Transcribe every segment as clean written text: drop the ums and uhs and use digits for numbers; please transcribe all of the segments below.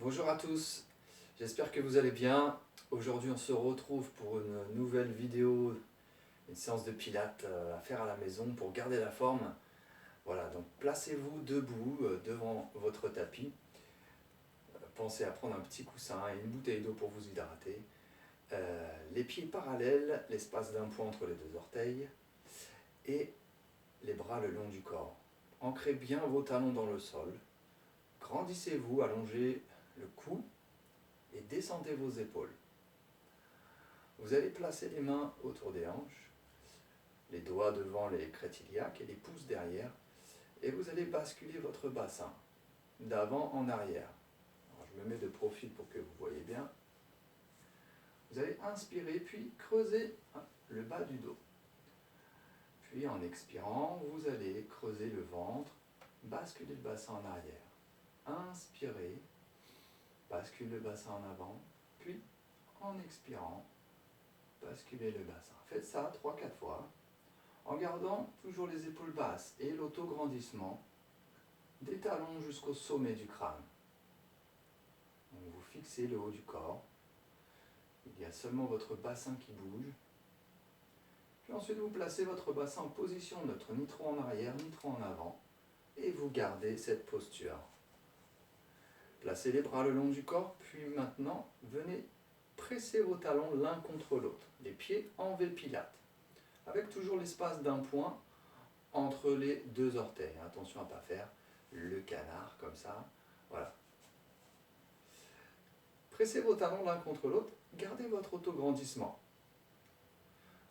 Bonjour à tous, j'espère que vous allez bien. Aujourd'hui on se retrouve pour une nouvelle vidéo, une séance de pilates à faire à la maison pour garder la forme. Voilà, donc placez-vous debout devant votre tapis. Pensez à prendre un petit coussin et une bouteille d'eau pour vous hydrater. Les pieds parallèles, l'espace d'un point entre les deux orteils et les bras le long du corps. Ancrez bien vos talons dans le sol. Grandissez-vous, allongez le cou et descendez vos épaules. Vous allez placer les mains autour des hanches, les doigts devant les crêtes iliaques et les pouces derrière, et vous allez basculer votre bassin d'avant en arrière. Alors, je me mets de profil pour que vous voyez bien. Vous allez inspirer, puis creuser le bas du dos. Puis en expirant, vous allez creuser le ventre, basculer le bassin en arrière. Inspirez, basculez le bassin en avant, puis en expirant, basculez le bassin. Faites ça 3-4 fois, en gardant toujours les épaules basses et l'autograndissement des talons jusqu'au sommet du crâne. Donc vous fixez le haut du corps, il y a seulement votre bassin qui bouge. Puis ensuite vous placez votre bassin en position neutre, ni trop en arrière, ni trop en avant, et vous gardez cette posture. Placez les bras le long du corps, puis maintenant venez presser vos talons l'un contre l'autre, les pieds en V Pilates, avec toujours l'espace d'un point entre les deux orteils. Attention à ne pas faire le canard comme ça. Voilà. Pressez vos talons l'un contre l'autre, gardez votre autograndissement.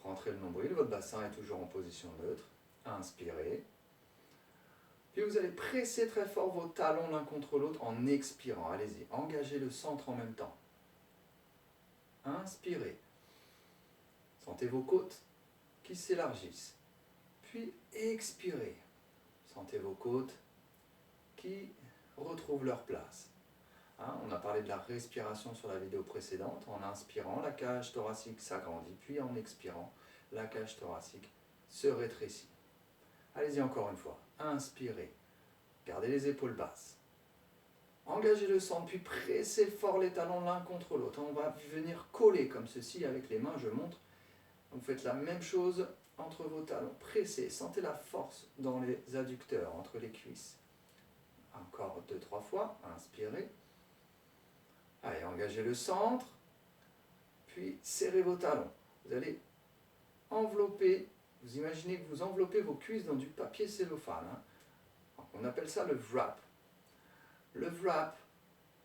Rentrez le nombril, votre bassin est toujours en position neutre. Inspirez. Puis vous allez presser très fort vos talons l'un contre l'autre en expirant. Allez-y, engagez le centre en même temps. Inspirez. Sentez vos côtes qui s'élargissent. Puis expirez. Sentez vos côtes qui retrouvent leur place. On a parlé de la respiration sur la vidéo précédente. En inspirant, la cage thoracique s'agrandit. Puis en expirant, la cage thoracique se rétrécit. Allez-y encore une fois. Inspirez. Gardez les épaules basses. Engagez le centre, puis pressez fort les talons l'un contre l'autre. On va venir coller comme ceci avec les mains, je montre. Vous faites la même chose entre vos talons. Pressez, sentez la force dans les adducteurs, entre les cuisses. Encore 2-3 fois, inspirez. Allez, engagez le centre, puis serrez vos talons. Vous allez envelopper, vous imaginez que vous enveloppez vos cuisses dans du papier cellophane. On appelle ça le wrap. Le wrap,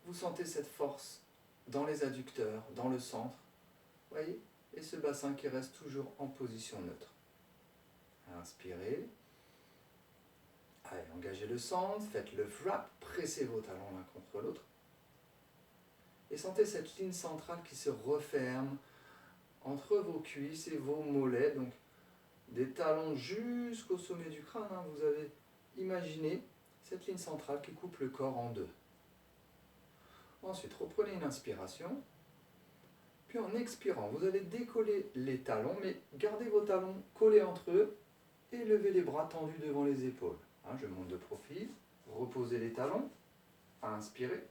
vous sentez cette force dans les adducteurs, dans le centre. Voyez? Et ce bassin qui reste toujours en position neutre. Inspirez. Allez, engagez le centre, faites le wrap, pressez vos talons l'un contre l'autre. Et sentez cette ligne centrale qui se referme entre vos cuisses et vos mollets. Donc des talons jusqu'au sommet du crâne. Vous avez imaginé cette ligne centrale qui coupe le corps en deux. Ensuite, reprenez une inspiration. Puis en expirant, vous allez décoller les talons, mais gardez vos talons collés entre eux et levez les bras tendus devant les épaules. Je monte de profil, reposez les talons, inspirez.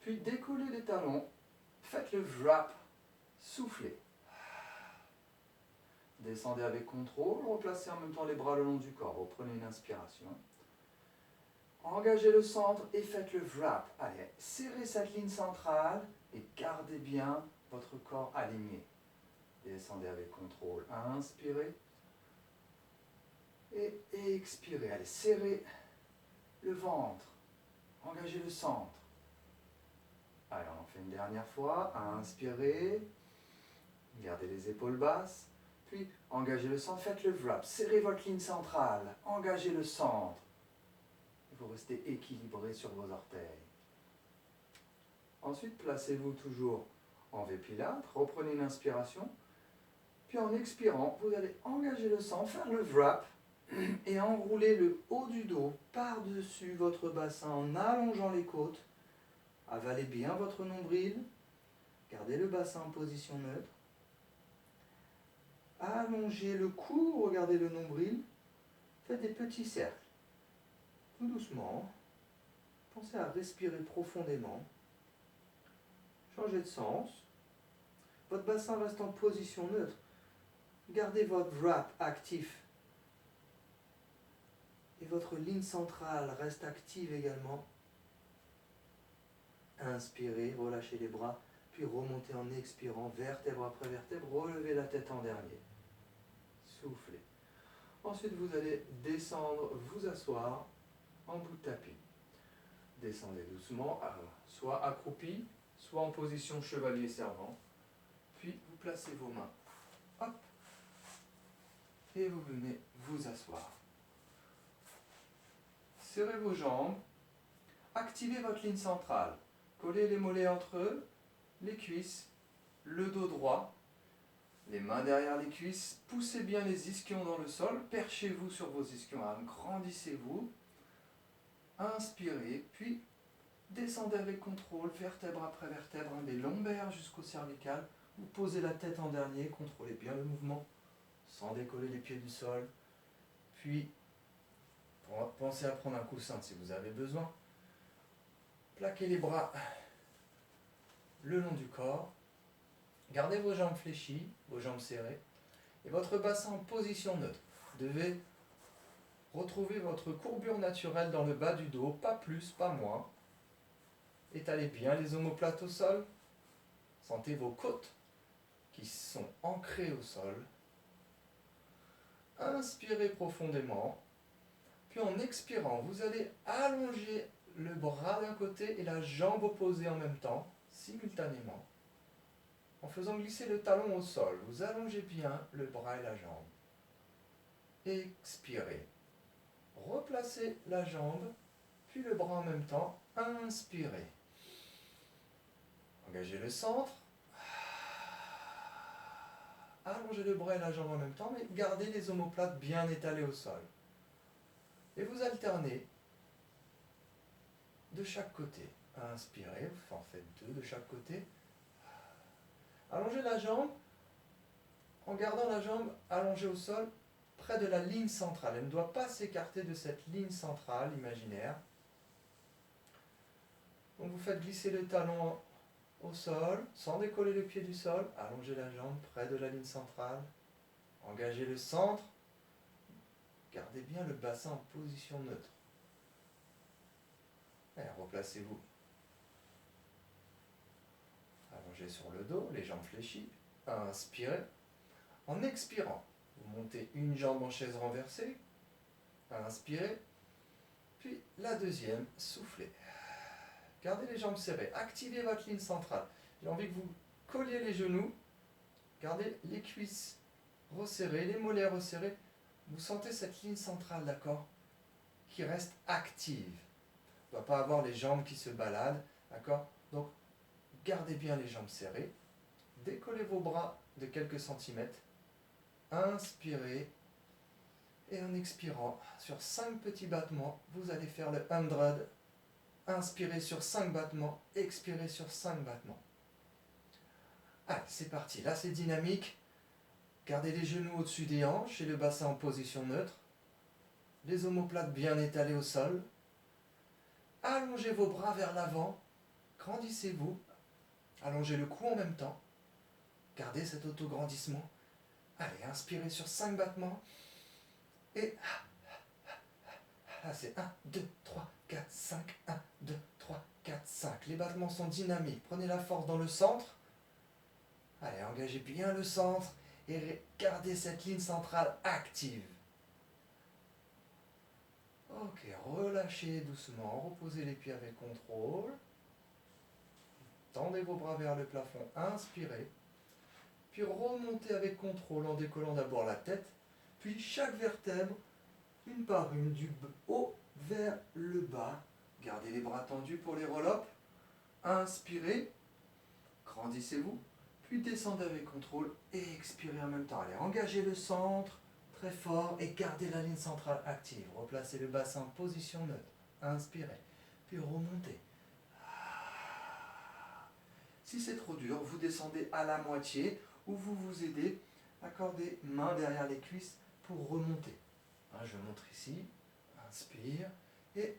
Puis décollez les talons, faites le wrap, soufflez. Descendez avec contrôle, replacez en même temps les bras le long du corps, reprenez une inspiration. Engagez le centre et faites le wrap. Allez, serrez cette ligne centrale et gardez bien votre corps aligné. Descendez avec contrôle, inspirez. Et expirez. Allez, serrez le ventre. Engagez le centre. Allez, on en fait une dernière fois. Inspirez. Gardez les épaules basses. Puis, engagez le centre. Faites le wrap. Serrez votre ligne centrale. Engagez le centre. Vous restez équilibré sur vos orteils. Ensuite, placez-vous toujours en V Pilates. Reprenez une inspiration. Puis, en expirant, vous allez engager le centre, faire le wrap et enrouler le haut du dos par-dessus votre bassin en allongeant les côtes. Avalez bien votre nombril. Gardez le bassin en position neutre. Allongez le cou, regardez le nombril. Faites des petits cercles. Tout doucement. Pensez commencez à respirer profondément. Changez de sens. Votre bassin reste en position neutre. Gardez votre wrap actif. Et votre ligne centrale reste active également. Inspirez, relâchez les bras, puis remontez en expirant, vertèbre après vertèbre, relevez la tête en dernier. Soufflez. Ensuite, vous allez descendre, vous asseoir en bout de tapis. Descendez doucement, soit accroupi, soit en position chevalier servant. Puis vous placez vos mains. Hop. Et vous venez vous asseoir. Serrez vos jambes. Activez votre ligne centrale. Collez les mollets entre eux, les cuisses, le dos droit, les mains derrière les cuisses. Poussez bien les ischions dans le sol. Perchez-vous sur vos ischions, agrandissez-vous. Inspirez, puis descendez avec contrôle, vertèbre après vertèbre, des lombaires jusqu'au cervical. Vous posez la tête en dernier, contrôlez bien le mouvement, sans décoller les pieds du sol. Puis, pensez à prendre un coussin si vous avez besoin. Plaquez les bras le long du corps. Gardez vos jambes fléchies, vos jambes serrées. Et votre bassin en position neutre. Vous devez retrouver votre courbure naturelle dans le bas du dos, pas plus, pas moins. Étalez bien les omoplates au sol. Sentez vos côtes qui sont ancrées au sol. Inspirez profondément. Puis en expirant, vous allez allonger le bras d'un côté et la jambe opposée en même temps, simultanément. En faisant glisser le talon au sol, vous allongez bien le bras et la jambe. Expirez. Replacez la jambe, puis le bras en même temps. Inspirez. Engagez le centre. Allongez le bras et la jambe en même temps, mais gardez les omoplates bien étalées au sol. Et vous alternez de chaque côté. Inspirez, vous en faites 2 de chaque côté. Allongez la jambe en gardant la jambe allongée au sol près de la ligne centrale. Elle ne doit pas s'écarter de cette ligne centrale imaginaire. Donc vous faites glisser le talon au sol, sans décoller le pied du sol. Allongez la jambe près de la ligne centrale. Engagez le centre. Gardez bien le bassin en position neutre. Et replacez-vous. Allongez sur le dos, les jambes fléchies. Inspirez. En expirant, vous montez une jambe en chaise renversée. Inspirez. Puis la deuxième, soufflez. Gardez les jambes serrées. Activez votre ligne centrale. J'ai envie que vous colliez les genoux. Gardez les cuisses resserrées, les mollets resserrés. Vous sentez cette ligne centrale, d'accord, qui reste active. Il ne doit pas avoir les jambes qui se baladent, d'accord. Donc, gardez bien les jambes serrées. Décollez vos bras de quelques centimètres. Inspirez. Et en expirant, sur 5 petits battements, vous allez faire le 100. Inspirez sur 5 battements, expirez sur 5 battements. Allez, c'est parti. Là, c'est dynamique. Gardez les genoux au-dessus des hanches et le bassin en position neutre. Les omoplates bien étalées au sol. Allongez vos bras vers l'avant. Grandissez-vous. Allongez le cou en même temps. Gardez cet autograndissement. Allez, inspirez sur 5 battements. Et là, c'est 1, 2, 3, 4, 5. 1, 2, 3, 4, 5. Les battements sont dynamiques. Prenez la force dans le centre. Allez, engagez bien le centre. Et gardez cette ligne centrale active. Ok, relâchez doucement, reposez les pieds avec contrôle. Tendez vos bras vers le plafond, inspirez. Puis remontez avec contrôle en décollant d'abord la tête. Puis chaque vertèbre, une par une, du haut vers le bas. Gardez les bras tendus pour les roll-up. Inspirez, grandissez-vous. Puis descendez avec contrôle et expirez en même temps. Allez, engagez le centre très fort et gardez la ligne centrale active. Replacez le bassin en position neutre. Inspirez, puis remontez. Si c'est trop dur, vous descendez à la moitié ou vous vous aidez. Accordez main derrière les cuisses pour remonter. Je montre ici. Inspire et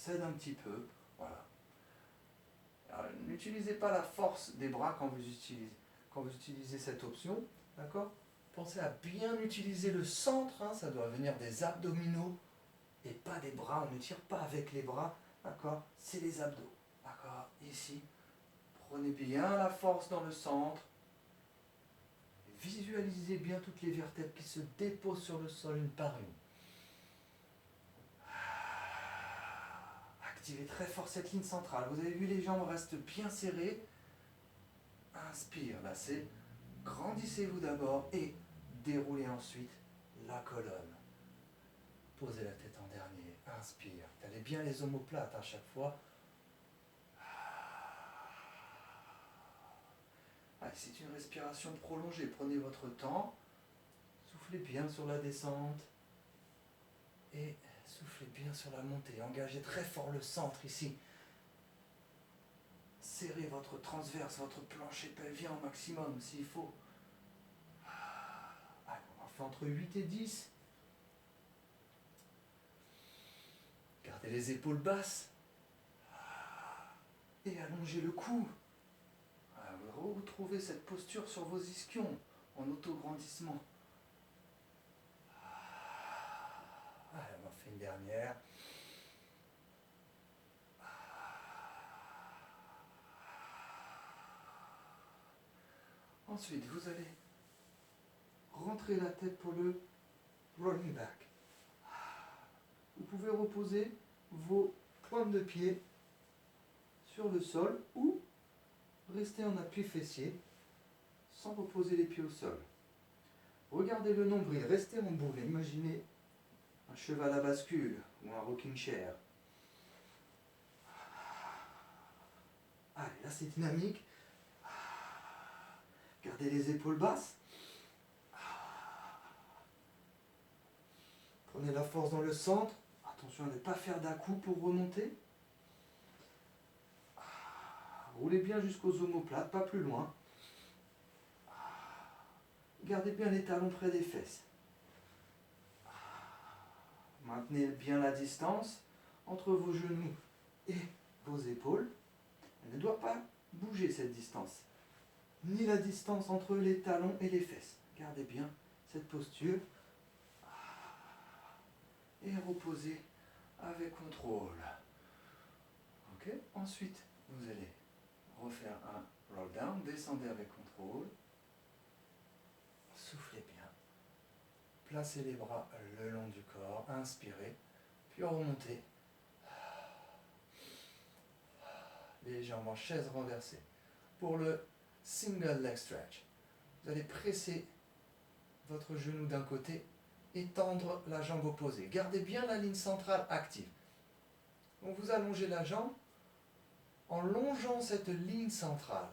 cède un petit peu. Voilà. N'utilisez pas la force des bras quand vous utilisez cette option. D'accord? Pensez à bien utiliser le centre. Hein, ça doit venir des abdominaux et pas des bras. On ne tire pas avec les bras. D'accord? C'est les abdos. D'accord? Ici. Prenez bien la force dans le centre. Visualisez bien toutes les vertèbres qui se déposent sur le sol une par une. Activez très fort cette ligne centrale. Vous avez vu, les jambes restent bien serrées. Inspire, là c'est grandissez-vous d'abord et déroulez ensuite la colonne. Posez la tête en dernier. Inspire. Tenez bien les omoplates à chaque fois. C'est une respiration prolongée. Prenez votre temps. Soufflez bien sur la descente. Et soufflez bien sur la montée. Engagez très fort le centre ici. Serrez votre transverse, votre plancher pelvien au maximum s'il faut. Allez, on en fait entre 8 et 10. Gardez les épaules basses. Et allongez le cou. Retrouvez cette posture sur vos ischions en auto-grandissement. Allez, on en fait une dernière. Ensuite, vous allez rentrer la tête pour le rolling back. Vous pouvez reposer vos pointes de pied sur le sol ou rester en appui fessier sans reposer les pieds au sol. Regardez le nombril, restez en boule. Imaginez un cheval à bascule ou un rocking chair. Allez, là c'est dynamique. Gardez les épaules basses. Prenez la force dans le centre. Attention à ne pas faire d'à-coups pour remonter. Roulez bien jusqu'aux omoplates, pas plus loin. Gardez bien les talons près des fesses. Maintenez bien la distance entre vos genoux et vos épaules. Elle ne doit pas bouger cette distance. Ni la distance entre les talons et les fesses. Gardez bien cette posture. Et reposez avec contrôle. Ok. Ensuite, vous allez refaire un roll down. Descendez avec contrôle. Soufflez bien. Placez les bras le long du corps. Inspirez. Puis remontez. Les jambes en chaise renversée. Pour le single leg stretch, vous allez presser votre genou d'un côté et tendre la jambe opposée. Gardez bien la ligne centrale active. Donc vous allongez la jambe en longeant cette ligne centrale.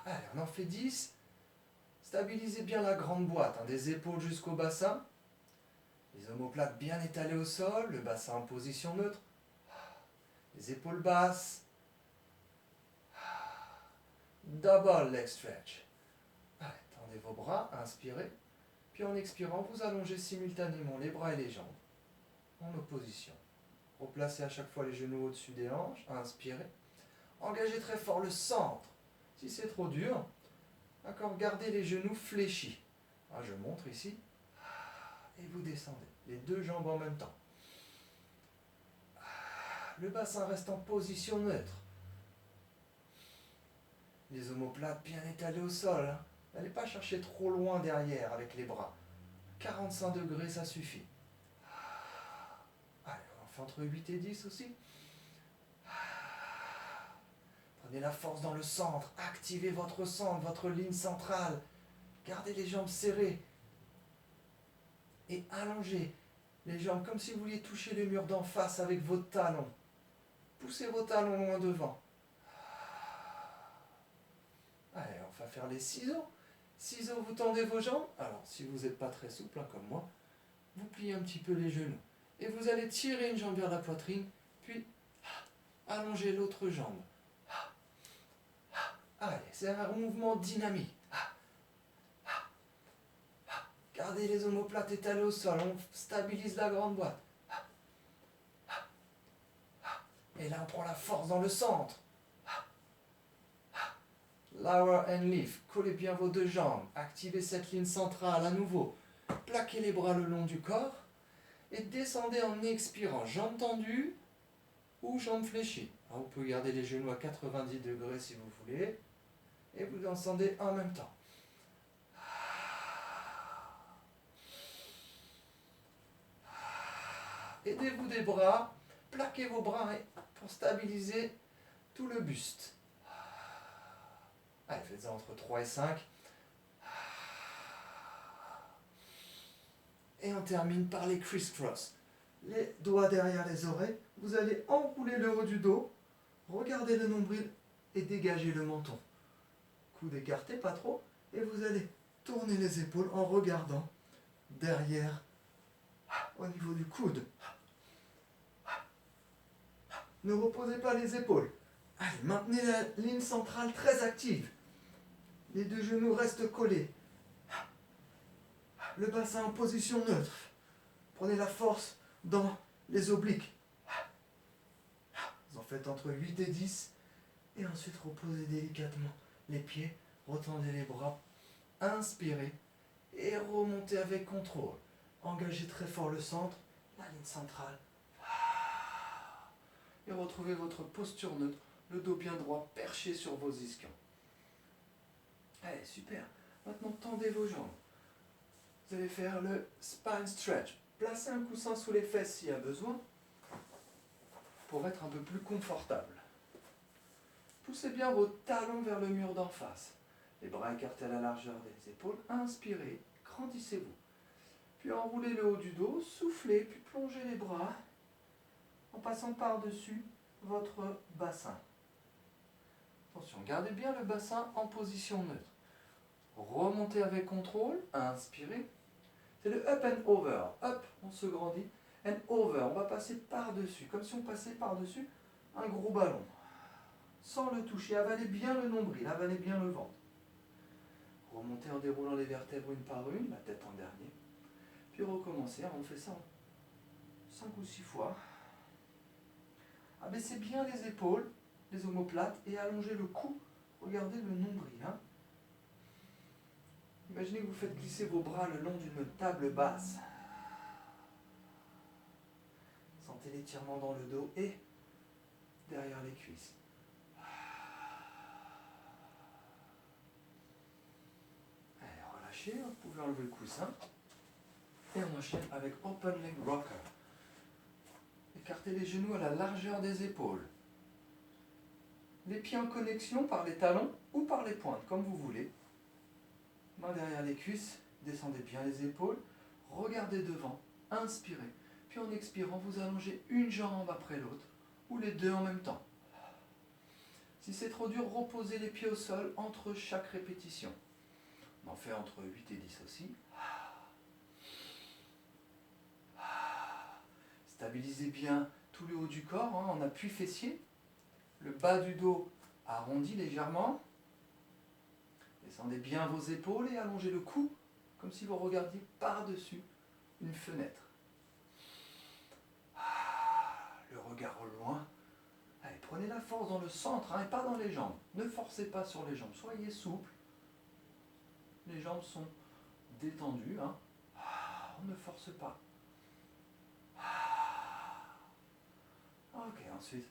Allez, on en fait 10. Stabilisez bien la grande boîte, des épaules jusqu'au bassin. Les omoplates bien étalées au sol, le bassin en position neutre. Les épaules basses. Double leg stretch. Allez, tendez vos bras, inspirez. Puis en expirant, vous allongez simultanément les bras et les jambes en opposition. Replacez à chaque fois les genoux au-dessus des hanches. Inspirez. Engagez très fort le centre. Si c'est trop dur, d'accord, gardez les genoux fléchis. Je montre ici. Et vous descendez. Les deux jambes en même temps. Le bassin reste en position neutre. Les omoplates bien étalées au sol. N'allez pas chercher trop loin derrière avec les bras. 45 degrés, ça suffit. Allez, on en fait entre 8 et 10 aussi. Prenez la force dans le centre. Activez votre centre, votre ligne centrale. Gardez les jambes serrées. Et allongez les jambes comme si vous vouliez toucher le mur d'en face avec vos talons. Poussez vos talons loin devant. Allez, on va faire les ciseaux. Ciseaux, vous tendez vos jambes. Alors, si vous n'êtes pas très souple, comme moi, vous pliez un petit peu les genoux. Et vous allez tirer une jambe vers la poitrine, puis allongez l'autre jambe. Allez, c'est un mouvement dynamique. Gardez les omoplates étalées au sol, on stabilise la grande boîte. Et là, on prend la force dans le centre. Lower and lift. Collez bien vos deux jambes. Activez cette ligne centrale à nouveau. Plaquez les bras le long du corps. Et descendez en expirant. Jambes tendues ou jambes fléchies. Alors, vous pouvez garder les genoux à 90 degrés si vous voulez. Et vous descendez en même temps. Aidez-vous des bras. Plaquez vos bras pour stabiliser tout le buste. Allez, faites-en entre 3 et 5. Et on termine par les criss-cross. Les doigts derrière les oreilles. Vous allez enrouler le haut du dos. Regardez le nombril et dégager le menton. Coude écarté, pas trop. Et vous allez tourner les épaules en regardant derrière, au niveau du coude. Ne reposez pas les épaules. Allez, maintenez la ligne centrale très active. Les deux genoux restent collés. Le bassin en position neutre. Prenez la force dans les obliques. Vous en faites entre 8 et 10. Et ensuite reposez délicatement les pieds. Retendez les bras. Inspirez. Et remontez avec contrôle. Engagez très fort le centre. La ligne centrale. Et retrouvez votre posture neutre. Le dos bien droit, perché sur vos ischions. Allez, super. Maintenant, tendez vos jambes. Vous allez faire le spine stretch. Placez un coussin sous les fesses s'il y a besoin pour être un peu plus confortable. Poussez bien vos talons vers le mur d'en face. Les bras écartés à la largeur des épaules. Inspirez, grandissez-vous. Puis enroulez le haut du dos, soufflez, puis plongez les bras en passant par-dessus votre bassin. Attention, gardez bien le bassin en position neutre. Remontez avec contrôle, inspirez. C'est le up and over. Up, on se grandit. And over, on va passer par-dessus, comme si on passait par-dessus un gros ballon. Sans le toucher, avalez bien le nombril, avalez bien le ventre. Remontez en déroulant les vertèbres une par une, la tête en dernier. Puis recommencez, on fait ça 5 ou 6 fois. Abaissez bien les épaules, les omoplates, et allongez le cou. Regardez le nombril. Imaginez que vous faites glisser vos bras le long d'une table basse. Sentez l'étirement dans le dos et derrière les cuisses. Allez, relâchez, vous pouvez enlever le coussin. Et on enchaîne avec Open Leg Rocker. Écartez les genoux à la largeur des épaules. Les pieds en connexion par les talons ou par les pointes, comme vous voulez. Main derrière les cuisses, descendez bien les épaules, regardez devant, inspirez. Puis en expirant, vous allongez une jambe après l'autre, ou les deux en même temps. Si c'est trop dur, reposez les pieds au sol entre chaque répétition. On en fait entre 8 et 10 aussi. Stabilisez bien tout le haut du corps en appui fessier. Le bas du dos arrondi légèrement. Descendez bien vos épaules et allongez le cou comme si vous regardiez par-dessus une fenêtre. Le regard au loin. Allez, prenez la force dans le centre et pas dans les jambes. Ne forcez pas sur les jambes. Soyez souple. Les jambes sont détendues. On ne force pas. Ok, ensuite,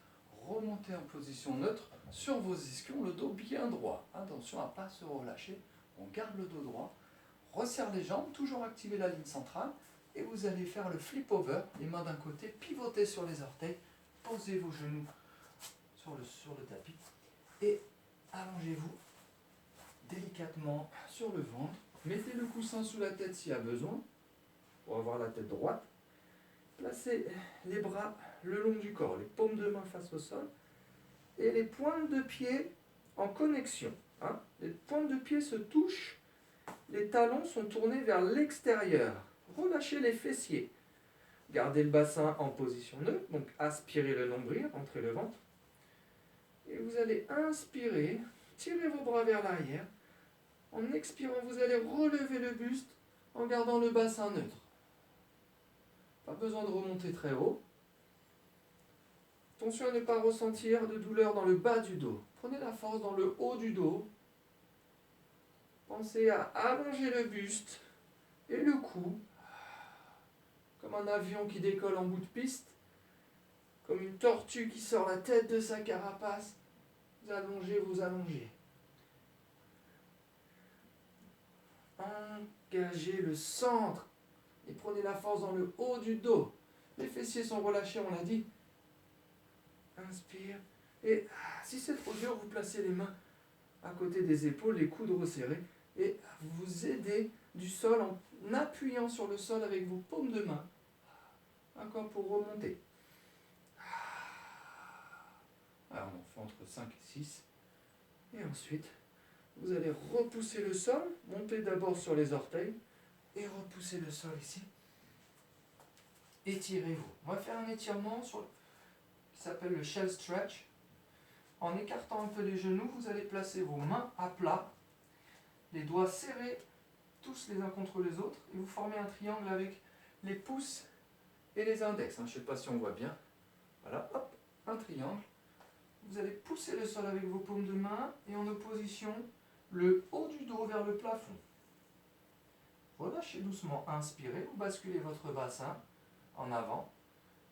remontez en position neutre sur vos ischions, le dos bien droit. Attention à ne pas se relâcher. On garde le dos droit. Resserre les jambes, toujours activer la ligne centrale. Et vous allez faire le flip over, les mains d'un côté, pivotez sur les orteils, posez vos genoux sur le tapis et allongez-vous délicatement sur le ventre. Mettez le coussin sous la tête s'il y a besoin, pour avoir la tête droite. Placez les bras le long du corps, les paumes de main face au sol et les pointes de pied en connexion. Les pointes de pied se touchent, les talons sont tournés vers l'extérieur. Relâchez les fessiers. Gardez le bassin en position neutre, donc aspirez le nombril, entrez le ventre. Et vous allez inspirer, tirez vos bras vers l'arrière. En expirant, vous allez relever le buste en gardant le bassin neutre. Pas besoin de remonter très haut. Attention à ne pas ressentir de douleur dans le bas du dos. Prenez la force dans le haut du dos. Pensez à allonger le buste et le cou, comme un avion qui décolle en bout de piste, comme une tortue qui sort la tête de sa carapace. Vous allongez, vous allongez. Engagez le centre et prenez la force dans le haut du dos. Les fessiers sont relâchés, on l'a dit. Inspire. Et si c'est trop dur, vous placez les mains à côté des épaules, les coudes resserrés, et vous vous aidez du sol en appuyant sur le sol avec vos paumes de main. Encore pour remonter. Alors on en fait entre 5 et 6. Et ensuite, vous allez repousser le sol, monter d'abord sur les orteils, et repousser le sol ici. Étirez-vous. On va faire un étirement qui s'appelle le shell stretch. En écartant un peu les genoux, vous allez placer vos mains à plat, les doigts serrés, tous les uns contre les autres, et vous formez un triangle avec les pouces et les index. Je ne sais pas si on voit bien. Voilà, hop, un triangle. Vous allez pousser le sol avec vos paumes de main et en opposition, le haut du dos vers le plafond. Relâchez doucement, inspirez, vous basculez votre bassin en avant,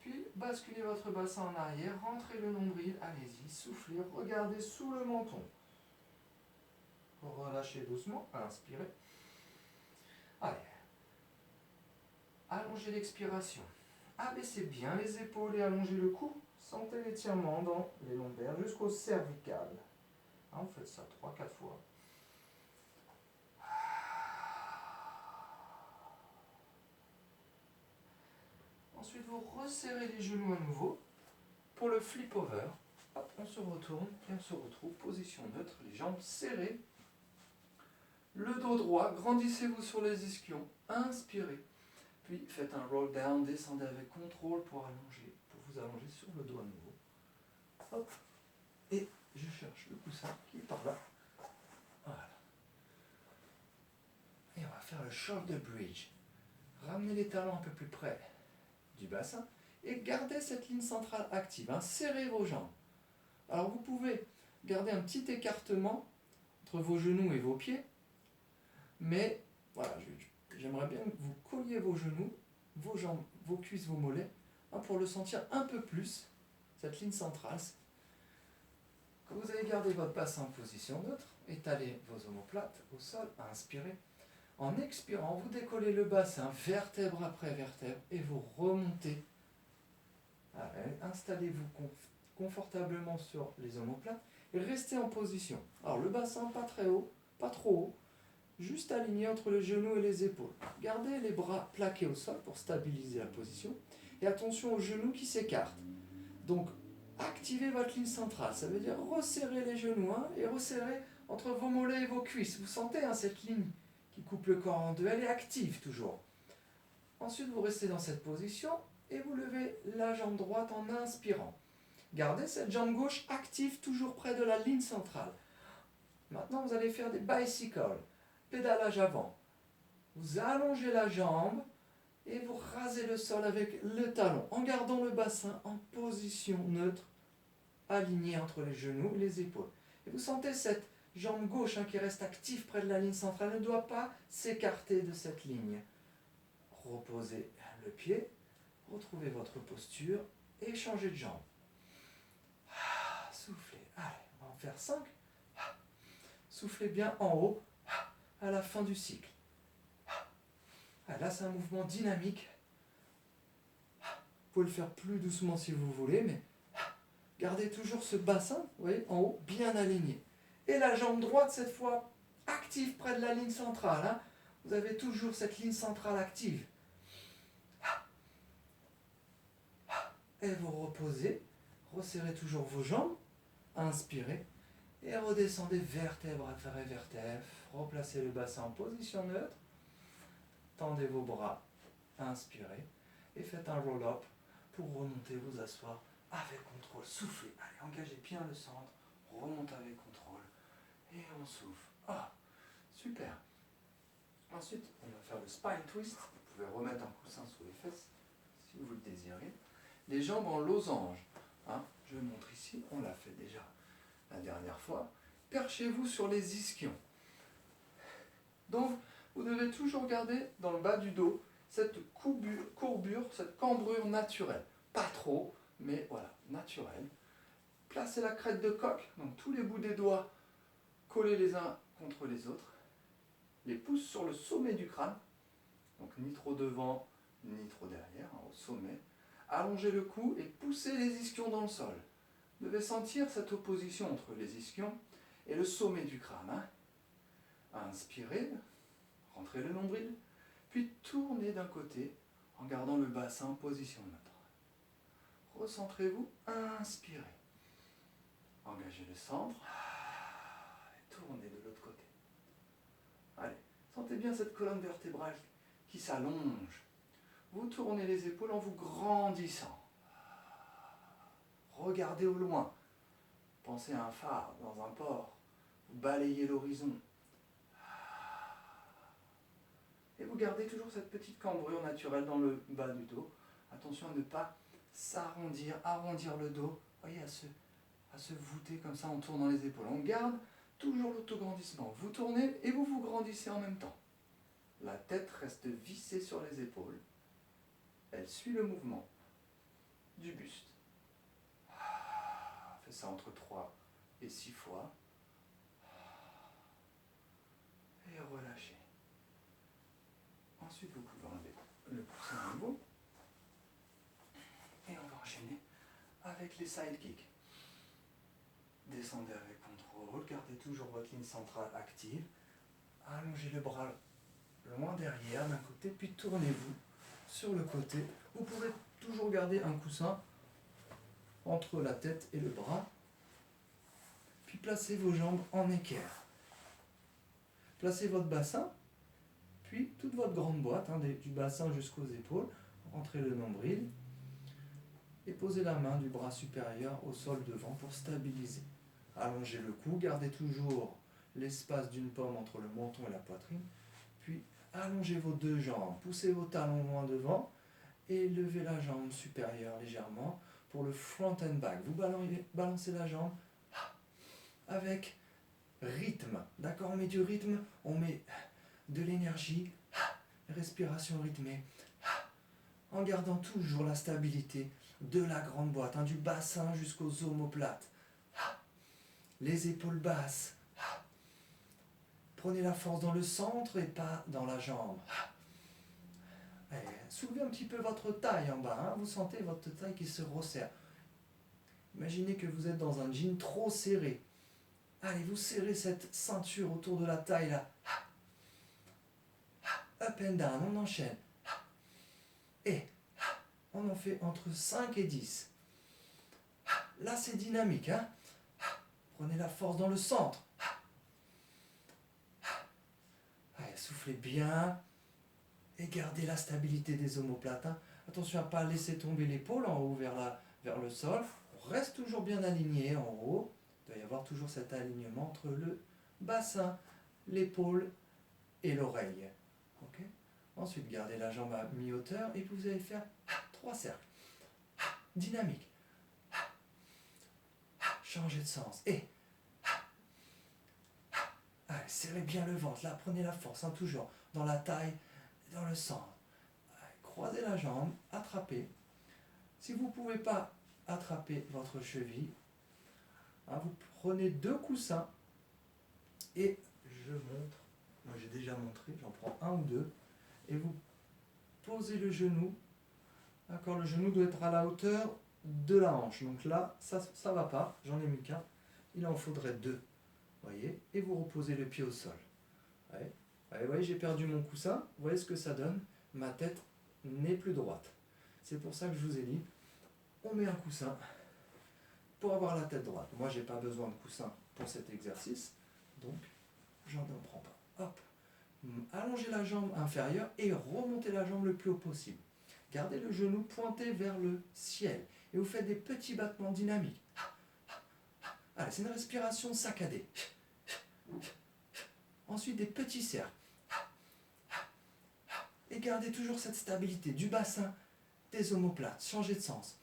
puis basculez votre bassin en arrière, rentrez le nombril, allez-y, soufflez, regardez sous le menton. Relâchez doucement, inspirez. Allez. Allongez l'expiration. Abaissez bien les épaules et allongez le cou. Sentez l'étirement dans les lombaires jusqu'au cervical. Vous faites ça 3-4 fois. Ensuite, vous resserrez les genoux à nouveau pour le flip over. Hop, on se retourne et on se retrouve position neutre, les jambes serrées. Le dos droit, grandissez-vous sur les ischions. Inspirez. Puis faites un roll down, descendez avec contrôle pour vous allonger sur le dos à nouveau. Hop. Et je cherche le coussin qui est par là. Voilà. Et on va faire le shoulder bridge. Ramenez les talons un peu plus près du bassin et gardez cette ligne centrale active. Serrez vos jambes. Alors vous pouvez garder un petit écartement entre vos genoux et vos pieds, mais voilà, j'aimerais bien que vous colliez vos genoux, vos jambes, vos cuisses, vos mollets, pour le sentir un peu plus, cette ligne centrale. Quand vous allez garder votre bassin en position neutre, étalez vos omoplates au sol, inspirez. En expirant, vous décollez le bassin, vertèbre après vertèbre, et vous remontez. Allez, installez-vous confortablement sur les omoplates et restez en position. Alors le bassin pas très haut, pas trop haut, juste aligné entre les genoux et les épaules. Gardez les bras plaqués au sol pour stabiliser la position. Et attention aux genoux qui s'écartent. Donc, activez votre ligne centrale. Ça veut dire resserrer les genoux et resserrer entre vos mollets et vos cuisses. Vous sentez cette ligne qui coupe le corps en deux. Elle est active toujours. Ensuite, vous restez dans cette position et vous levez la jambe droite en inspirant. Gardez cette jambe gauche active toujours près de la ligne centrale. Maintenant, vous allez faire des bicycles. Pédalage avant. Vous allongez la jambe et vous rasez le sol avec le talon en gardant le bassin en position neutre, aligné entre les genoux et les épaules. Et vous sentez cette jambe gauche qui reste active près de la ligne centrale, elle ne doit pas s'écarter de cette ligne. Reposez le pied, retrouvez votre posture et changez de jambe. Soufflez. Allez, on va en faire 5. Soufflez bien en haut à la fin du cycle. Là, c'est un mouvement dynamique. Vous pouvez le faire plus doucement si vous voulez, mais gardez toujours ce bassin, vous voyez, en haut, bien aligné. Et la jambe droite, cette fois, active près de la ligne centrale. Vous avez toujours cette ligne centrale active. Et vous reposez, resserrez toujours vos jambes, inspirez, et redescendez vertèbre après vertèbre. Replacez le bassin en position neutre. Tendez vos bras, inspirez et faites un roll-up pour remonter, vous asseoir avec contrôle. Soufflez, allez, engagez bien le centre, remontez avec contrôle et on souffle. Super. Ensuite, on va faire le spine twist. Vous pouvez remettre un coussin sous les fesses si vous le désirez. Les jambes en losange. Je montre ici, on l'a fait déjà la dernière fois. Perchez-vous sur les ischions. Donc, vous devez toujours garder dans le bas du dos cette courbure, cette cambrure naturelle. Pas trop, mais voilà, naturelle. Placez la crête de coque, donc tous les bouts des doigts collés les uns contre les autres. Les pouces sur le sommet du crâne, donc ni trop devant, ni trop derrière, hein, au sommet. Allongez le cou et poussez les ischions dans le sol. Vous devez sentir cette opposition entre les ischions et le sommet du crâne. Hein. Inspirez, rentrez le nombril, puis tournez d'un côté en gardant le bassin en position neutre. Recentrez-vous, inspirez. Engagez le centre et tournez de l'autre côté. Allez, sentez bien cette colonne vertébrale qui s'allonge. Vous tournez les épaules en vous grandissant. Regardez au loin. Pensez à un phare dans un port. Vous balayez l'horizon. Et vous gardez toujours cette petite cambrure naturelle dans le bas du dos. Attention à ne pas s'arrondir, arrondir le dos. Voyez, à se voûter comme ça en tournant les épaules. On garde toujours l'autograndissement. Vous tournez et vous vous grandissez en même temps. La tête reste vissée sur les épaules. Elle suit le mouvement du buste. Faites ça entre 3 et 6 fois. Et relâchez. Ensuite, vous pouvez enlever le coussin à nouveau. Et on va enchaîner avec les side kicks. Descendez avec contrôle, gardez toujours votre ligne centrale active. Allongez le bras loin derrière d'un côté, puis tournez-vous sur le côté. Vous pouvez toujours garder un coussin entre la tête et le bras. Puis placez vos jambes en équerre. Placez votre bassin, puis toute votre grande boîte, hein, du bassin jusqu'aux épaules. Rentrez le nombril et posez la main du bras supérieur au sol devant pour stabiliser. Allongez le cou, gardez toujours l'espace d'une pomme entre le menton et la poitrine. Puis allongez vos deux jambes, poussez vos talons loin devant et levez la jambe supérieure légèrement pour le front and back. Vous balancez la jambe avec rythme. D'accord, on met du rythme, on met de l'énergie, respiration rythmée, en gardant toujours la stabilité de la grande boîte, hein, du bassin jusqu'aux omoplates. Les épaules basses. Prenez la force dans le centre et pas dans la jambe. Allez, soulevez un petit peu votre taille en bas. Hein. Vous sentez votre taille qui se resserre. Imaginez que vous êtes dans un jean trop serré. Allez, vous serrez cette ceinture autour de la taille là. Up and down, on enchaîne. Et on en fait entre 5 et 10. Là, c'est dynamique. Hein. Prenez la force dans le centre. Allez, soufflez bien. Et gardez la stabilité des omoplates. Hein. Attention à ne pas laisser tomber l'épaule en haut vers le sol. On reste toujours bien aligné en haut. Il doit y avoir toujours cet alignement entre le bassin, l'épaule et l'oreille. Okay. Ensuite, gardez la jambe à mi-hauteur et puis vous allez faire 3 cercles. Dynamique. Changez de sens. Et allez, serrez bien le ventre. Là, prenez la force, hein, toujours dans la taille, dans le centre. Allez, croisez la jambe, attrapez. Si vous ne pouvez pas attraper votre cheville, hein, vous prenez 2 coussins et je montre. Moi, j'ai déjà montré, j'en prends 1 ou 2. Et vous posez le genou. D'accord, le genou doit être à la hauteur de la hanche. Donc là, ça ne va pas. J'en ai mis qu'un. Il en faudrait 2. Voyez, et vous reposez le pied au sol. Allez, vous voyez, j'ai perdu mon coussin. Vous voyez ce que ça donne? Ma tête n'est plus droite. C'est pour ça que je vous ai dit, on met un coussin pour avoir la tête droite. Moi, j'ai pas besoin de coussin pour cet exercice, donc j'en prends pas. Hop, allongez la jambe inférieure et remontez la jambe le plus haut possible. Gardez le genou pointé vers le ciel et vous faites des petits battements dynamiques. Allez, c'est une respiration saccadée. Ensuite, des petits cercles. Et gardez toujours cette stabilité du bassin, des omoplates. Changez de sens.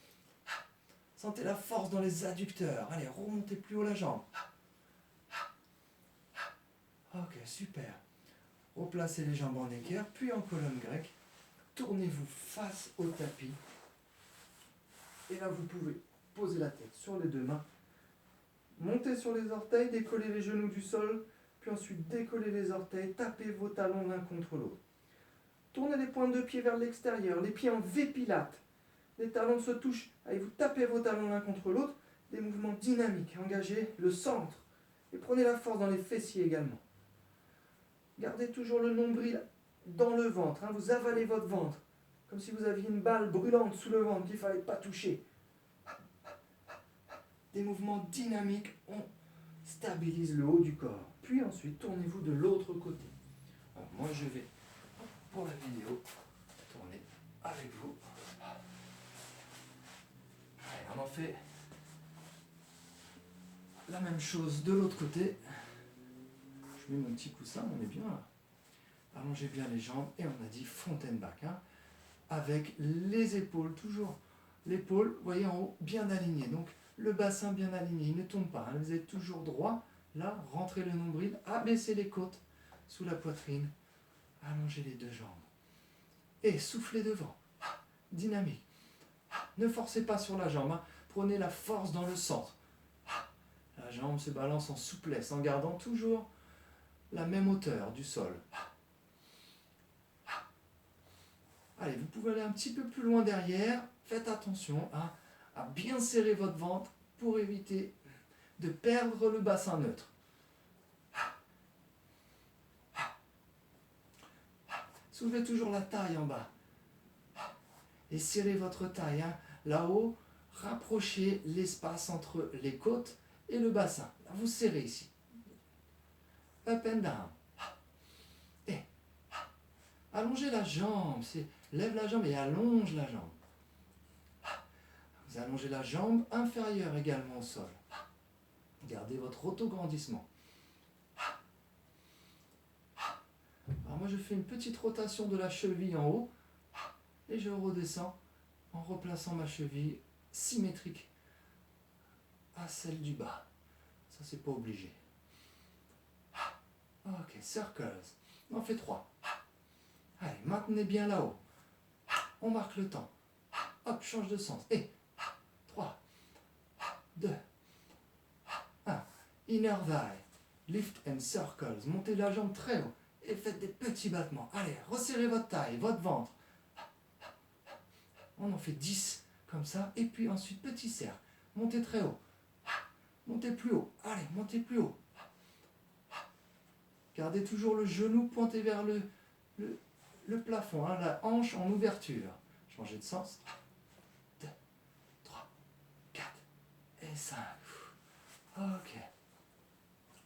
Sentez la force dans les adducteurs. Allez, remontez plus haut la jambe. Ok, super. Replacez les jambes en équerre, puis en colonne grecque. Tournez-vous face au tapis. Et là, vous pouvez poser la tête sur les deux mains. Montez sur les orteils, décollez les genoux du sol, puis ensuite décollez les orteils, tapez vos talons l'un contre l'autre. Tournez les pointes de pied vers l'extérieur, les pieds en V-pilate. Les talons se touchent, allez, vous tapez vos talons l'un contre l'autre, des mouvements dynamiques, engagez le centre. Et prenez la force dans les fessiers également. Gardez toujours le nombril dans le ventre, hein, vous avalez votre ventre, comme si vous aviez une balle brûlante sous le ventre qu'il ne fallait pas toucher. Des mouvements dynamiques, on stabilise le haut du corps. Puis ensuite, tournez-vous de l'autre côté. Alors moi je vais, pour la vidéo, tourner avec vous. Allez, on en fait la même chose de l'autre côté. Je mets mon petit coussin, on est bien là. Allongez bien les jambes et on a dit fontaine back. Hein, avec les épaules, toujours l'épaule, vous voyez en haut, bien aligné. Donc le bassin bien aligné, il ne tombe pas. Hein, vous êtes toujours droit. Là, rentrez le nombril, abaissez les côtes sous la poitrine. Allongez les deux jambes. Et soufflez devant. Dynamique. Ne forcez pas sur la jambe. Hein. Prenez la force dans le centre. La jambe se balance en souplesse en gardant toujours la même hauteur du sol. Allez, vous pouvez aller un petit peu plus loin derrière. Faites attention à bien serrer votre ventre pour éviter de perdre le bassin neutre. Soulevez toujours la taille en bas. Et serrez votre taille. Hein. Là-haut, rapprochez l'espace entre les côtes et le bassin. Là, vous serrez ici. Up and down. Et allongez la jambe. Lève la jambe et allonge la jambe. Vous allongez la jambe inférieure également au sol. Gardez votre autograndissement. Alors moi je fais une petite rotation de la cheville en haut et je redescends en replaçant ma cheville symétrique à celle du bas. Ça c'est pas obligé. Ok, circles. On en fait 3. Allez, maintenez bien là-haut. On marque le temps. Hop, change de sens. Et 3, 2, 1. Inner thigh. Lift and circles. Montez la jambe très haut. Et faites des petits battements. Allez, resserrez votre taille, votre ventre. On en fait 10 comme ça. Et puis ensuite, petit cercle. Montez très haut. Montez plus haut. Allez, montez plus haut. Gardez toujours le genou pointé vers le plafond. Hein, la hanche en ouverture. Changez de sens. 2, 3, 4 et 5. Ok.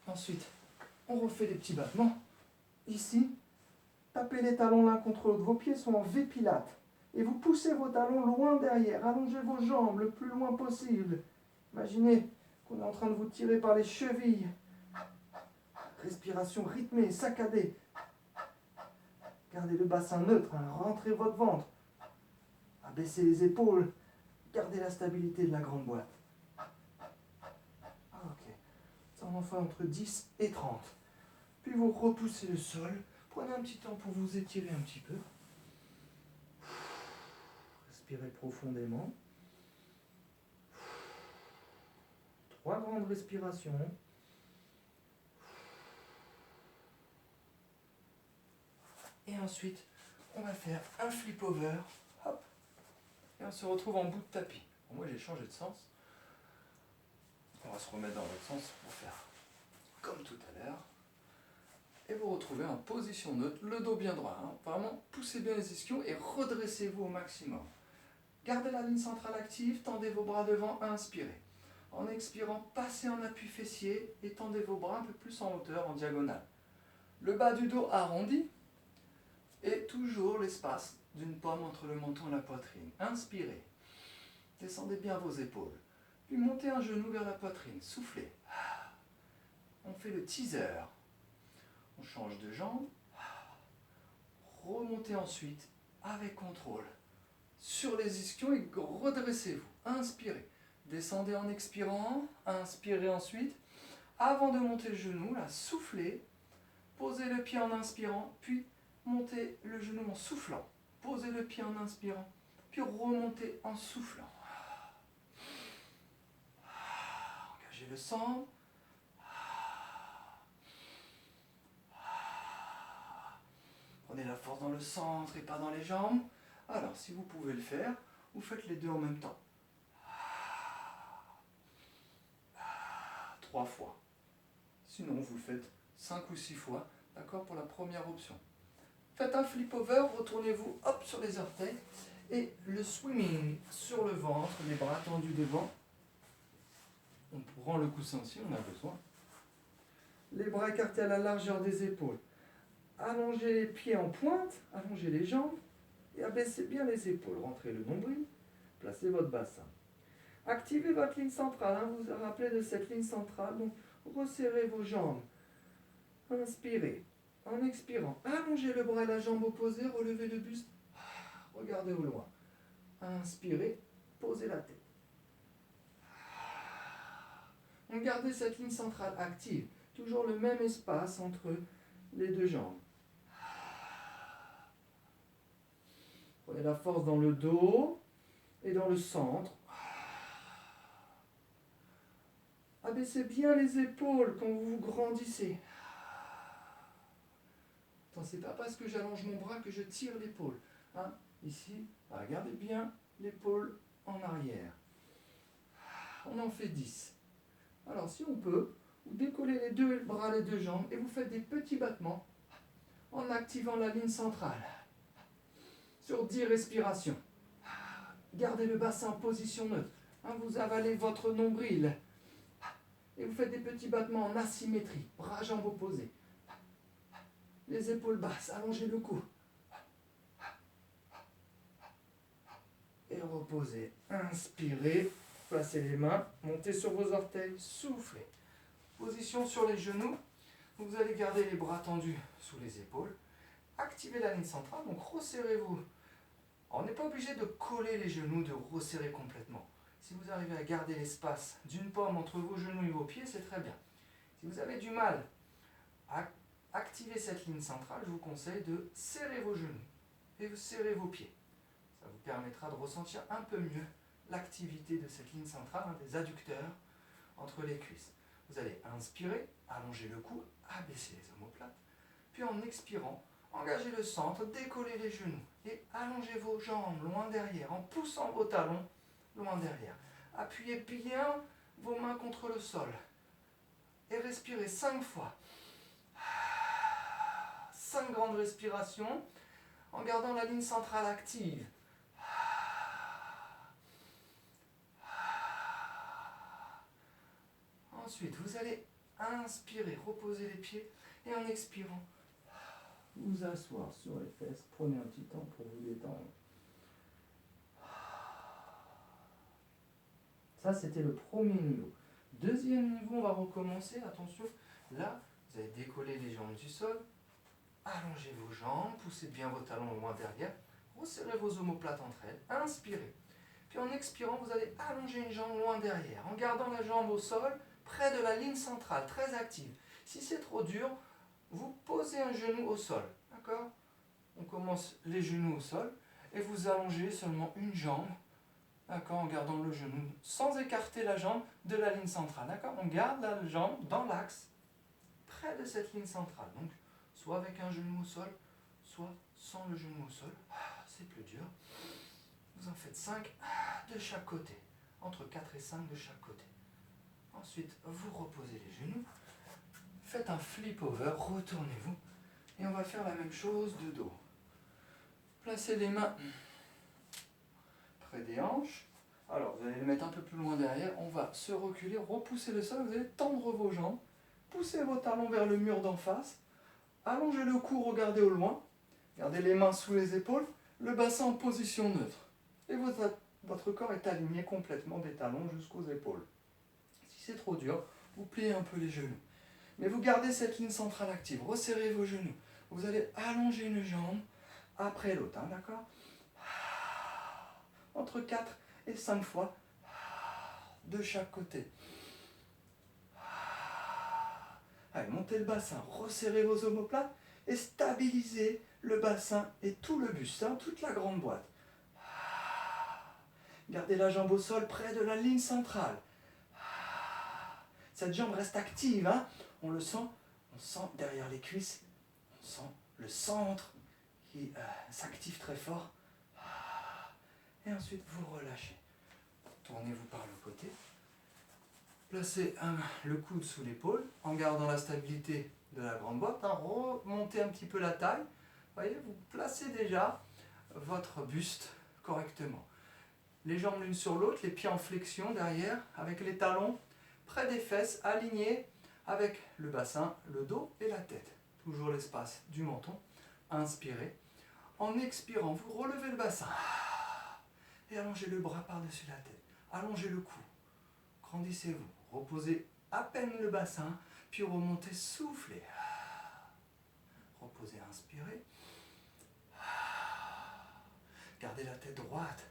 Ensuite, on refait des petits battements. Ici, tapez les talons l'un contre l'autre. Vos pieds sont en V-pilate. Et vous poussez vos talons loin derrière. Allongez vos jambes le plus loin possible. Imaginez qu'on est en train de vous tirer par les chevilles. Respiration rythmée, saccadée. Gardez le bassin neutre. Hein. Rentrez votre ventre. Abaissez les épaules. Gardez la stabilité de la grande boîte. Ok. Ça on en fait entre 10 et 30. Puis vous repoussez le sol. Prenez un petit temps pour vous étirer un petit peu. Respirez profondément. 3 grandes respirations. Et ensuite, on va faire un flip over. Hop. Et on se retrouve en bout de tapis. Bon, moi j'ai changé de sens. On va se remettre dans l'autre sens pour faire comme tout à l'heure. Et vous retrouvez en position neutre, le dos bien droit. Hein. Vraiment, poussez bien les ischions et redressez-vous au maximum. Gardez la ligne centrale active, tendez vos bras devant, inspirez. En expirant, passez en appui fessier et tendez vos bras un peu plus en hauteur, en diagonale. Le bas du dos arrondi et toujours l'espace d'une pomme entre le menton et la poitrine. Inspirez. Descendez bien vos épaules. Puis montez un genou vers la poitrine. Soufflez. On fait le teaser. On change de jambe. Remontez ensuite avec contrôle sur les ischions et redressez-vous. Inspirez. Descendez en expirant, inspirez ensuite. Avant de monter le genou, là, soufflez. Posez le pied en inspirant, puis montez le genou en soufflant. Posez le pied en inspirant, puis remontez en soufflant. Engagez le centre. Prenez la force dans le centre et pas dans les jambes. Alors, si vous pouvez le faire, vous faites les deux en même temps. 3 fois. Sinon, vous le faites 5 ou 6 fois, d'accord, pour la première option. Faites un flip over, retournez-vous, hop, sur les orteils, et le swimming sur le ventre, les bras tendus devant. On prend le coussin si on a besoin. Les bras écartés à la largeur des épaules. Allongez les pieds en pointe, allongez les jambes, et abaissez bien les épaules. Rentrez le nombril, placez votre bassin. Activez votre ligne centrale, hein, vous vous rappelez de cette ligne centrale, donc resserrez vos jambes. Inspirez. En expirant, allongez le bras et la jambe opposée, relevez le buste, regardez au loin. Inspirez, posez la tête. On garde cette ligne centrale active, toujours le même espace entre les deux jambes. Prenez la force dans le dos et dans le centre. Abaissez bien les épaules quand vous grandissez. C'est pas parce que j'allonge mon bras que je tire l'épaule. Hein? Ici, regardez bien l'épaule en arrière. On en fait 10. Alors si on peut, vous décollez les deux bras, les deux jambes et vous faites des petits battements en activant la ligne centrale. Sur 10 respirations. Gardez le bassin en position neutre. Hein, vous avalez votre nombril. Et vous faites des petits battements en asymétrie. Bras, jambes opposés. Les épaules basses, allongez le cou. Et reposez. Inspirez. Placez les mains. Montez sur vos orteils. Soufflez. Position sur les genoux. Vous allez garder les bras tendus sous les épaules. Activez la ligne centrale. Donc resserrez-vous. On n'est pas obligé de coller les genoux, de resserrer complètement. Si vous arrivez à garder l'espace d'une pomme entre vos genoux et vos pieds, c'est très bien. Si vous avez du mal à activer cette ligne centrale, je vous conseille de serrer vos genoux et de serrer vos pieds. Ça vous permettra de ressentir un peu mieux l'activité de cette ligne centrale, hein, des adducteurs entre les cuisses. Vous allez inspirer, allonger le cou, abaisser les omoplates, puis en expirant, engagez le centre, décollez les genoux et allongez vos jambes loin derrière en poussant vos talons loin derrière. Appuyez bien vos mains contre le sol et respirez 5 fois. 5 grandes respirations en gardant la ligne centrale active. Ensuite, vous allez inspirer, reposer les pieds et en expirant, vous asseoir sur les fesses. Prenez un petit temps pour vous détendre. Ça, c'était le premier niveau. Deuxième niveau, on va recommencer. Attention, là, vous allez décoller les jambes du sol. Allongez vos jambes, poussez bien vos talons loin derrière. Resserrez vos omoplates entre elles. Inspirez. Puis en expirant, vous allez allonger une jambe loin derrière, en gardant la jambe au sol, près de la ligne centrale, très active. Si c'est trop dur, vous posez un genou au sol. D'accord? On commence les genoux au sol et vous allongez seulement une jambe. D'accord, en gardant le genou, sans écarter la jambe de la ligne centrale. D'accord, on garde la jambe dans l'axe, près de cette ligne centrale. Donc, soit avec un genou au sol, soit sans le genou au sol. C'est plus dur. Vous en faites 5 de chaque côté, entre 4 et 5 de chaque côté. Ensuite, vous reposez les genoux, faites un flip over, retournez-vous, et on va faire la même chose de dos. Placez les mains près des hanches. Alors, vous allez les mettre un peu plus loin derrière. On va se reculer, repousser le sol. Vous allez tendre vos jambes. Poussez vos talons vers le mur d'en face. Allongez le cou, regardez au loin. Gardez les mains sous les épaules. Le bassin en position neutre. Et votre corps est aligné complètement des talons jusqu'aux épaules. Si c'est trop dur, vous pliez un peu les genoux. Mais vous gardez cette ligne centrale active. Resserrez vos genoux. Vous allez allonger une jambe après l'autre. Hein, d'accord? Entre 4 et 5 fois. de chaque côté. Allez, montez le bassin, resserrez vos omoplates et stabilisez le bassin et tout le buste, hein, toute la grande boîte. Gardez la jambe au sol près de la ligne centrale. Cette jambe reste active, hein. On sent derrière les cuisses, on sent le centre qui s'active très fort. Et ensuite vous relâchez. Tournez-vous par le côté. Placez le coude sous l'épaule en gardant la stabilité de la grande boîte. Hein. Remontez un petit peu la taille. Voyez, vous placez déjà votre buste correctement. Les jambes l'une sur l'autre, les pieds en flexion derrière, avec les talons près des fesses, alignés avec le bassin, le dos et la tête. Toujours l'espace du menton. Inspirez. En expirant, vous relevez le bassin. Et allongez le bras par-dessus la tête. Allongez le cou. Grandissez-vous. Reposez à peine le bassin, puis remontez, soufflez. Reposez, inspirez. Gardez la tête droite.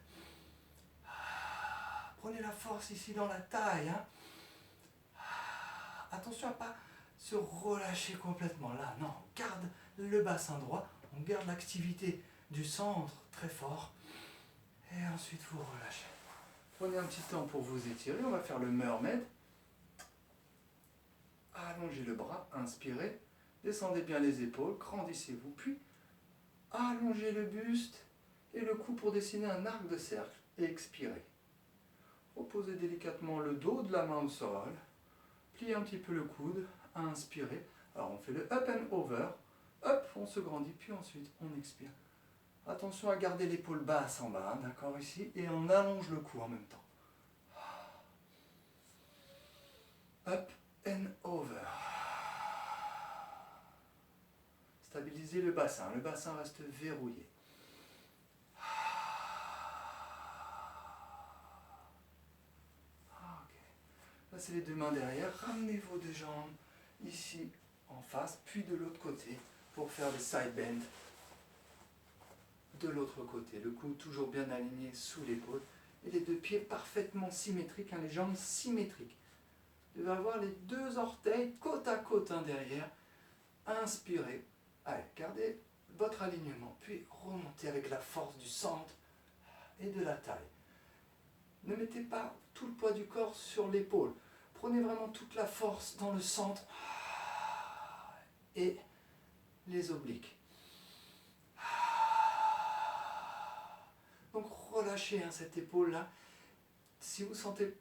Prenez la force ici dans la taille. Hein. Attention à ne pas se relâcher complètement. Là, non, on garde le bassin droit. On garde l'activité du centre très fort. Et ensuite, vous relâchez. Prenez un petit temps pour vous étirer. On va faire le mermaid. Allongez le bras, inspirez. Descendez bien les épaules, grandissez-vous. Puis, allongez le buste et le cou pour dessiner un arc de cercle. Et expirez. Reposez délicatement le dos de la main au sol. Pliez un petit peu le coude. Inspirez. Alors, on fait le up and over. Up, on se grandit. Puis ensuite, on expire. Attention à garder l'épaule basse en bas, hein, d'accord, ici. Et on allonge le cou en même temps. Up and over. Stabilisez le bassin reste verrouillé. Ok. Passez les deux mains derrière, ramenez vos deux jambes ici en face, puis de l'autre côté pour faire le side bend. De l'autre côté, le cou toujours bien aligné sous l'épaule et les deux pieds parfaitement symétriques, hein, les jambes symétriques. Vous devez avoir les deux orteils côte à côte, hein, derrière. Inspirez. Allez, gardez votre alignement, puis remontez avec la force du centre et de la taille. Ne mettez pas tout le poids du corps sur l'épaule. Prenez vraiment toute la force dans le centre et les obliques. Donc relâchez, hein, cette épaule-là. Si vous sentez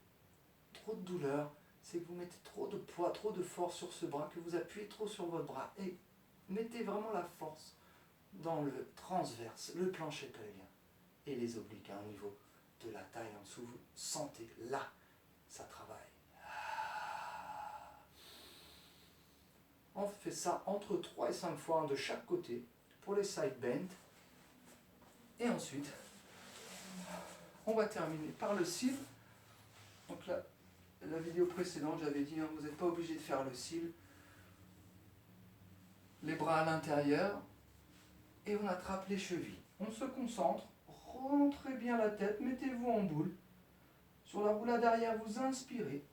trop de douleur, c'est que vous mettez trop de poids, trop de force sur ce bras, que vous appuyez trop sur votre bras. Et mettez vraiment la force dans le transverse, le plancher pelvien et les obliques, hein, au niveau de la taille en dessous. Vous sentez là, ça travaille. On fait ça entre 3 et 5 fois, hein, de chaque côté pour les side bends. Et ensuite, on va terminer par le cil. Donc là, la vidéo précédente, j'avais dit, hein, vous n'êtes pas obligé de faire le cil. Les bras à l'intérieur et on attrape les chevilles. On se concentre, rentrez bien la tête, mettez-vous en boule. Sur la roulade arrière, vous inspirez.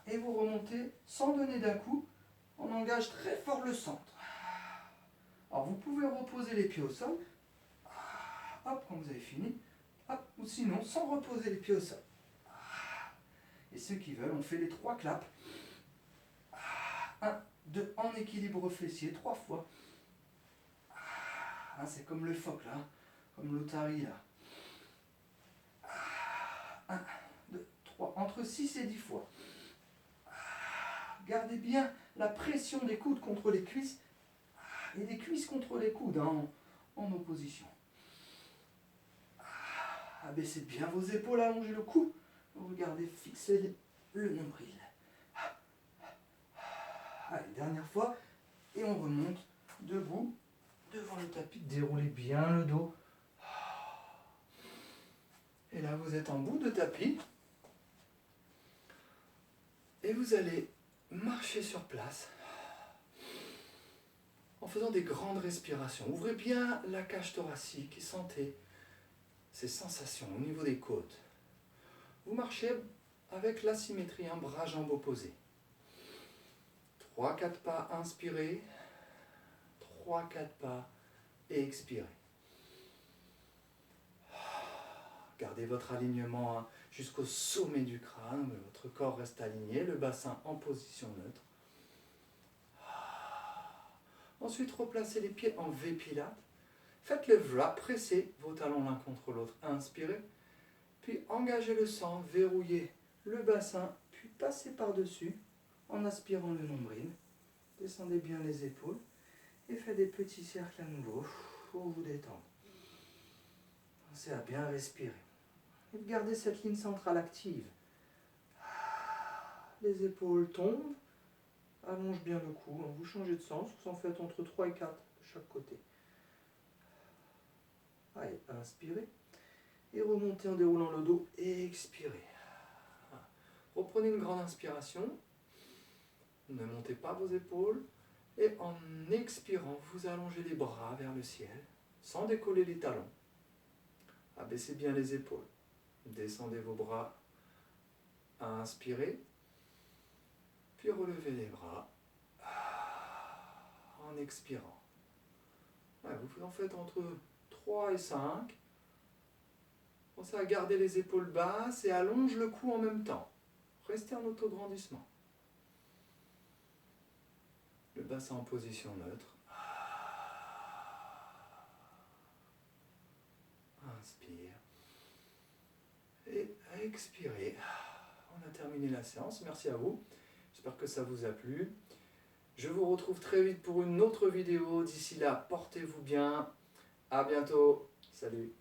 Et vous remontez sans donner d'un coup. On engage très fort le centre. Alors vous pouvez reposer les pieds au sol. Hop, quand vous avez fini. Hop, ou sinon, sans reposer les pieds au sol. Et ceux qui veulent, on fait les 3 claps. 1, 2, en équilibre fessier, 3 fois. C'est comme le phoque là, comme l'otarie là. 1, 2, 3, entre 6 et 10 fois. Gardez bien la pression des coudes contre les cuisses et des cuisses contre les coudes, hein, en opposition. Abaissez bien vos épaules, allongez le cou. Regardez, fixez le nombril. Allez, dernière fois. Et on remonte debout devant le tapis. Déroulez bien le dos. Et là, vous êtes en bout de tapis. Et vous allez marcher sur place en faisant des grandes respirations. Ouvrez bien la cage thoracique et sentez ces sensations au niveau des côtes. Vous marchez avec la symétrie, un bras jambes opposés. 3-4 pas, inspirez. 3-4 pas, et expirez. Gardez votre alignement jusqu'au sommet du crâne, votre corps reste aligné, le bassin en position neutre. Ensuite, replacez les pieds en V-Pilates. Faites le vra, pressez vos talons l'un contre l'autre. Inspirez, puis engagez le sang, verrouillez le bassin, puis passez par-dessus en aspirant le nombril. Descendez bien les épaules et faites des petits cercles à nouveau pour vous détendre. Pensez à bien respirer. Et gardez cette ligne centrale active. Les épaules tombent. Allonge bien le cou. Vous changez de sens. Vous en faites entre 3 et 4 de chaque côté. Allez, inspirez. Et remontez en déroulant le dos. Et expirez. Reprenez une grande inspiration. Ne montez pas vos épaules. Et en expirant, vous allongez les bras vers le ciel, sans décoller les talons. Abaissez bien les épaules. Descendez vos bras. Inspirez. Puis relevez les bras. En expirant. Vous en faites entre 3 et 5. Pensez à garder les épaules basses et allonge le cou en même temps. Restez en autograndissement. Le bassin en position neutre. Inspire. Et expirez. On a terminé la séance. Merci à vous. J'espère que ça vous a plu. Je vous retrouve très vite pour une autre vidéo. D'ici là, portez-vous bien. À bientôt. Salut.